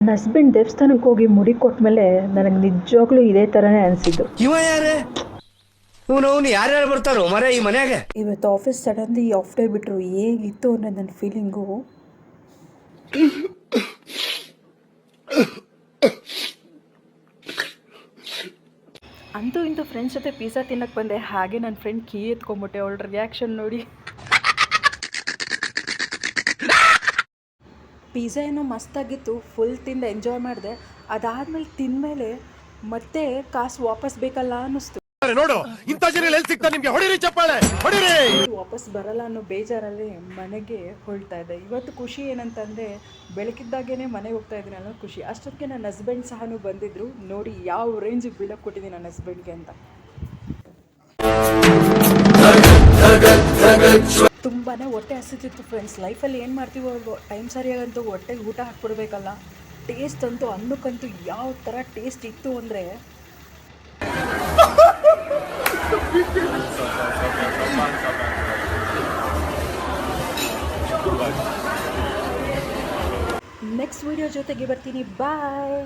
ನನ್ನ ಹಸ್ಬೆಂಡ್ ದೇವಸ್ಥಾನಕ್ಕೆ ಹೋಗಿ ಮುಡಿ ಕೊಟ್ಮೇಲೆ ನನಗೆ ನಿಜವಾಗ್ಲೂ ಇದೇ ಥರನೇ ಅನಿಸಿದ್ದು. ಇವ ಯಾರೇ ಇವನು ಯಾರ್ಯಾರು ಬರ್ತಾರೋ ಮರ ಈ ಮನ್ಯಾಗ. ಇವತ್ತು ಆಫೀಸ್ ಸಡನ್ಲಿ ಆಫ್ ಡೇ ಬಿಟ್ಟರು ಹೇಗಿತ್ತು ಅನ್ನೋದು ನನ್ನ ಫೀಲಿಂಗು. ಅಂತೂ ಇಂತೂ ಫ್ರೆಂಡ್ಸ್ ಜೊತೆ ಪಿಜ್ಜಾ ತಿನ್ನಕ್ಕೆ ಬಂದೆ. ಹಾಗೆ ನನ್ನ ಫ್ರೆಂಡ್ ಕೀ ಎತ್ಕೊಂಡ್ಬಿಟ್ಟೆ. ಅವಳ ರಿಯಾಕ್ಷನ್ ನೋಡಿ. ಪಿಜ್ಜಾ ಏನೋ ಮಸ್ತಾಗಿತ್ತು, ಫುಲ್ ತಿಂದು ಎಂಜಾಯ್ ಮಾಡಿದೆ. ಅದಾದ್ಮೇಲೆ ತಿಂದಮೇಲೆ ಮತ್ತೆ ಕಾಸು ವಾಪಸ್ ಬೇಕಲ್ಲ ಅನ್ನಿಸ್ತು. ನೋಡು ಇಂಥ ಜನ ಎಲ್ಲಿ ಸಿಗ್ತಾರೆ ನಿಮ್ಗೆ, ಹೊಡಿರಿ ಚಪ್ಪಾಳೆ ಹೊಡಿರಿ. ವಾಪಸ್ ಬರಲ್ಲ ಅನ್ನೋ ಬೇಜಾರಲ್ಲಿ ಮನೆಗೆ ಹೊರಡ್ತಾ ಇದ್ದೆ. ಇವತ್ತು ಖುಷಿ ಏನಂತಂದರೆ ಬೆಳಕಿದ್ದಾಗೇ ಮನೆಗೆ ಹೋಗ್ತಾ ಇದ್ದೀನಿ ಅನ್ನೋ ಖುಷಿ. ಅಷ್ಟೊತ್ತಿಗೆ ನನ್ನ ಹಸ್ಬೆಂಡ್ ಸಹನೂ ಬಂದಿದ್ದರು. ನೋಡಿ ಯಾವ ರೇಂಜಿಗೆ ಬಿಲ್ಡಪ್ ಕೊಟ್ಟಿದ್ದೀನಿ ನನ್ನ ಹಸ್ಬೆಂಡ್ಗೆ ಅಂತ. ತುಂಬಾ ಹೊಟ್ಟೆ ಹಸಿತಿತ್ತು ಫ್ರೆಂಡ್ಸ್. ಲೈಫಲ್ಲಿ ಏನು ಮಾಡ್ತೀವೋ ಟೈಮ್ ಸರಿಯಾಗಂತೂ ಹೊಟ್ಟೆಗೆ ಊಟ ಹಾಕ್ಬಿಡ್ಬೇಕಲ್ಲ. ಟೇಸ್ಟ್ ಅಂತೂ ಅನ್ನಕ್ಕಂತೂ ಯಾವ ಥರ ಟೇಸ್ಟ್ ಇತ್ತು ಅಂದರೆ ನೆಕ್ಸ್ಟ್ ವಿಡಿಯೋ ಜೊತೆಗೆ ಬರ್ತೀನಿ. ಬಾಯ್.